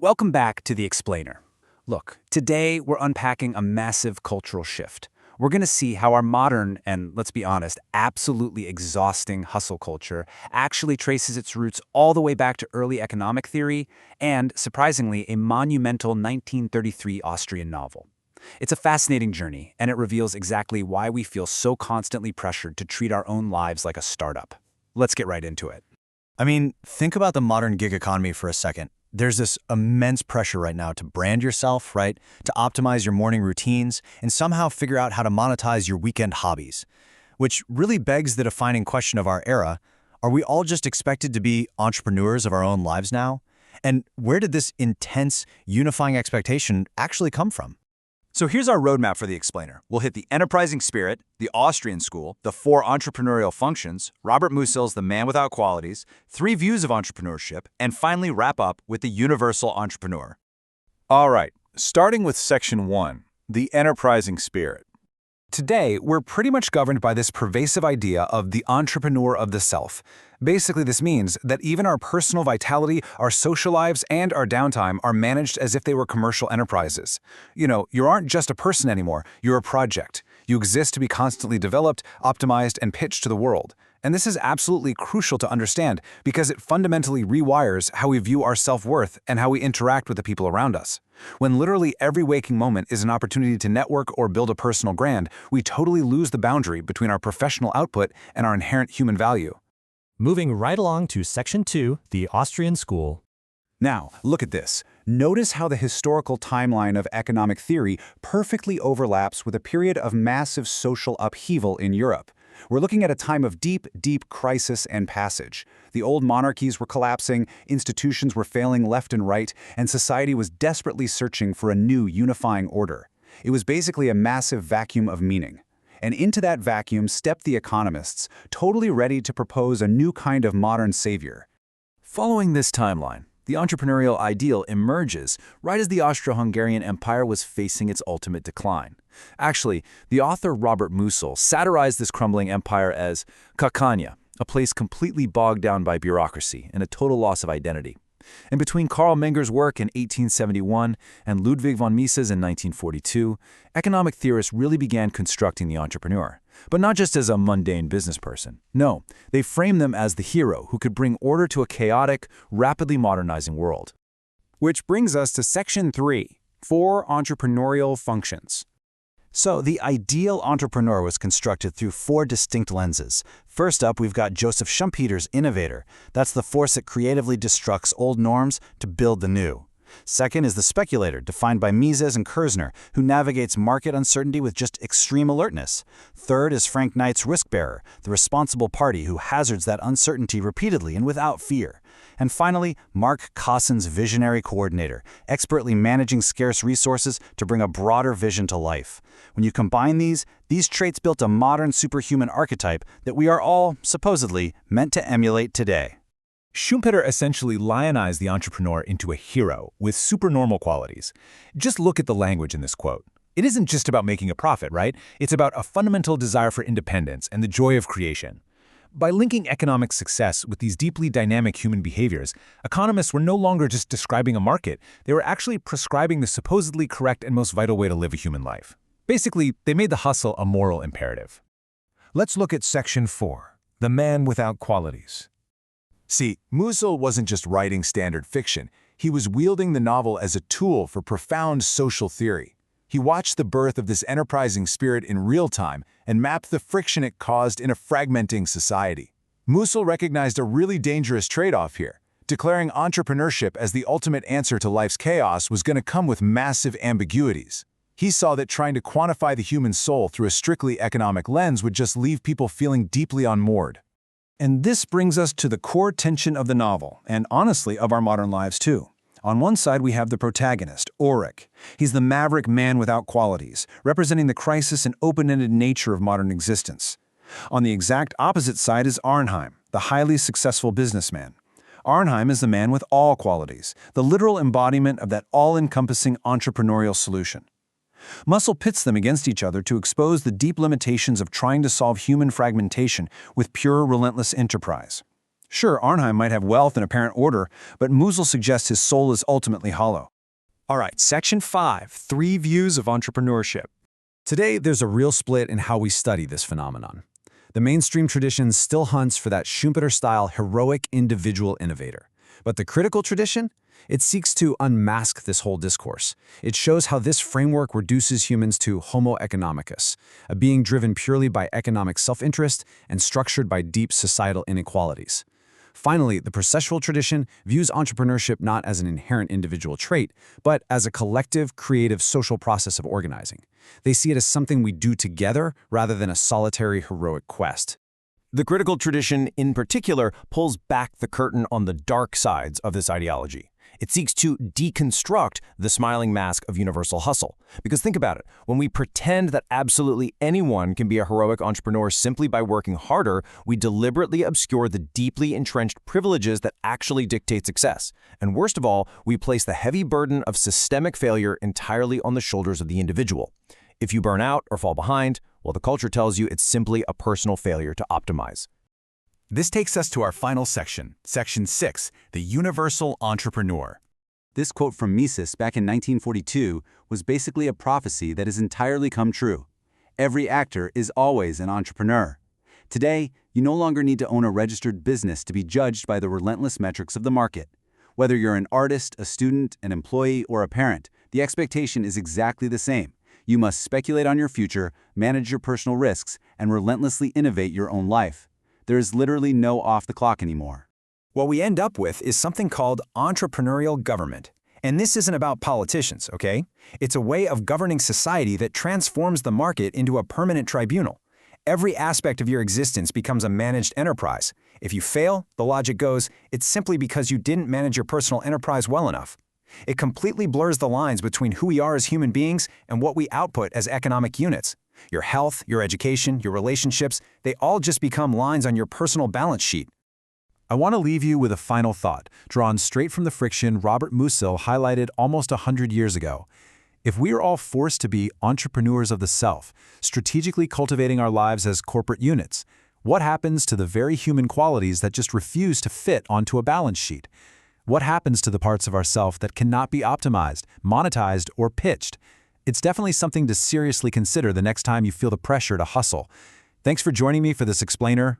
Welcome back to The Explainer. Look, today we're unpacking a massive cultural shift. We're going to see how our modern and, let's be honest, absolutely exhausting hustle culture actually traces its roots all the way back to early economic theory and, surprisingly, a monumental 1933 Austrian novel. It's a fascinating journey, and it reveals exactly why we feel so constantly pressured to treat our own lives like a startup. Let's get right into it. Think about the modern gig economy for a second. There's this immense pressure right now to brand yourself, right? To optimize your morning routines and somehow figure out how to monetize your weekend hobbies. Which really begs the defining question of our era. Are we all just expected to be entrepreneurs of our own lives now? And where did this intense, unifying expectation actually come from? So here's our roadmap for The Explainer. We'll hit the enterprising spirit, the Austrian school, the 4 entrepreneurial functions, Robert Musil's The Man Without Qualities, 3 views of entrepreneurship, and finally wrap up with the universal entrepreneur. All right, starting with Section 1, the enterprising spirit. Today, we're pretty much governed by this pervasive idea of the entrepreneur of the self. Basically, this means that even our personal vitality, our social lives, and our downtime are managed as if they were commercial enterprises. You aren't just a person anymore, you're a project. You exist to be constantly developed, optimized, and pitched to the world. And this is absolutely crucial to understand because it fundamentally rewires how we view our self-worth and how we interact with the people around us. When literally every waking moment is an opportunity to network or build a personal brand, we totally lose the boundary between our professional output and our inherent human value. Moving right along to Section 2, the Austrian school. Now, look at this. Notice how the historical timeline of economic theory perfectly overlaps with a period of massive social upheaval in Europe. We're looking at a time of deep, deep crisis and passage. The old monarchies were collapsing, institutions were failing left and right, and society was desperately searching for a new unifying order. It was basically a massive vacuum of meaning. And into that vacuum stepped the economists, totally ready to propose a new kind of modern savior. Following this timeline, the entrepreneurial ideal emerges right as the Austro-Hungarian Empire was facing its ultimate decline. Actually, the author Robert Musil satirized this crumbling empire as Kakanya, a place completely bogged down by bureaucracy and a total loss of identity. And between Karl Menger's work in 1871 and Ludwig von Mises in 1942, economic theorists really began constructing the entrepreneur. But not just as a mundane business person. No, they framed them as the hero who could bring order to a chaotic, rapidly modernizing world. Which brings us to Section 3, 4 entrepreneurial functions. So the ideal entrepreneur was constructed through 4 distinct lenses. First up, we've got Joseph Schumpeter's innovator. That's the force that creatively destructs old norms to build the new. Second is the speculator, defined by Mises and Kerzner, who navigates market uncertainty with just extreme alertness. Third is Frank Knight's risk-bearer, the responsible party who hazards that uncertainty repeatedly and without fear. And finally, Mark Cossen's visionary coordinator, expertly managing scarce resources to bring a broader vision to life. When you combine these traits built a modern superhuman archetype that we are all, supposedly, meant to emulate today. Schumpeter essentially lionized the entrepreneur into a hero with supernormal qualities. Just look at the language in this quote. It isn't just about making a profit, right? It's about a fundamental desire for independence and the joy of creation. By linking economic success with these deeply dynamic human behaviors, economists were no longer just describing a market, they were actually prescribing the supposedly correct and most vital way to live a human life. Basically, they made the hustle a moral imperative. Let's look at Section 4, the man without qualities. See, Musil wasn't just writing standard fiction, he was wielding the novel as a tool for profound social theory. He watched the birth of this enterprising spirit in real time and mapped the friction it caused in a fragmenting society. Musil recognized a really dangerous trade-off here. Declaring entrepreneurship as the ultimate answer to life's chaos was going to come with massive ambiguities. He saw that trying to quantify the human soul through a strictly economic lens would just leave people feeling deeply unmoored. And this brings us to the core tension of the novel, and honestly of our modern lives too. On one side, we have the protagonist, Ulrich. He's the maverick man without qualities, representing the crisis and open-ended nature of modern existence. On the exact opposite side is Arnheim, the highly successful businessman. Arnheim is the man with all qualities, the literal embodiment of that all-encompassing entrepreneurial solution. Musil pits them against each other to expose the deep limitations of trying to solve human fragmentation with pure, relentless enterprise. Sure, Arnheim might have wealth and apparent order, but Musil suggests his soul is ultimately hollow. All right, Section 5, 3 Views of Entrepreneurship. Today, there's a real split in how we study this phenomenon. The mainstream tradition still hunts for that Schumpeter-style heroic individual innovator. But the critical tradition? It seeks to unmask this whole discourse. It shows how this framework reduces humans to homo economicus, a being driven purely by economic self-interest and structured by deep societal inequalities. Finally, the processual tradition views entrepreneurship not as an inherent individual trait, but as a collective, creative, social process of organizing. They see it as something we do together rather than a solitary, heroic quest. The critical tradition, in particular, pulls back the curtain on the dark sides of this ideology. It seeks to deconstruct the smiling mask of universal hustle. Because think about it, when we pretend that absolutely anyone can be a heroic entrepreneur simply by working harder, we deliberately obscure the deeply entrenched privileges that actually dictate success. And worst of all, we place the heavy burden of systemic failure entirely on the shoulders of the individual. If you burn out or fall behind, well, the culture tells you it's simply a personal failure to optimize. This takes us to our final section, Section 6, the universal entrepreneur. This quote from Mises back in 1942 was basically a prophecy that has entirely come true. Every actor is always an entrepreneur. Today, you no longer need to own a registered business to be judged by the relentless metrics of the market. Whether you're an artist, a student, an employee, or a parent, the expectation is exactly the same. You must speculate on your future, manage your personal risks, and relentlessly innovate your own life. There is literally no off the clock anymore. What we end up with is something called entrepreneurial government. And this isn't about politicians, okay? It's a way of governing society that transforms the market into a permanent tribunal. Every aspect of your existence becomes a managed enterprise. If you fail, the logic goes, it's simply because you didn't manage your personal enterprise well enough. It completely blurs the lines between who we are as human beings and what we output as economic units. Your health, your education, your relationships, they all just become lines on your personal balance sheet. I want to leave you with a final thought, drawn straight from the friction Robert Musil highlighted almost 100 years ago. If we are all forced to be entrepreneurs of the self, strategically cultivating our lives as corporate units, what happens to the very human qualities that just refuse to fit onto a balance sheet? What happens to the parts of ourself that cannot be optimized, monetized, or pitched? It's definitely something to seriously consider the next time you feel the pressure to hustle. Thanks for joining me for this explainer.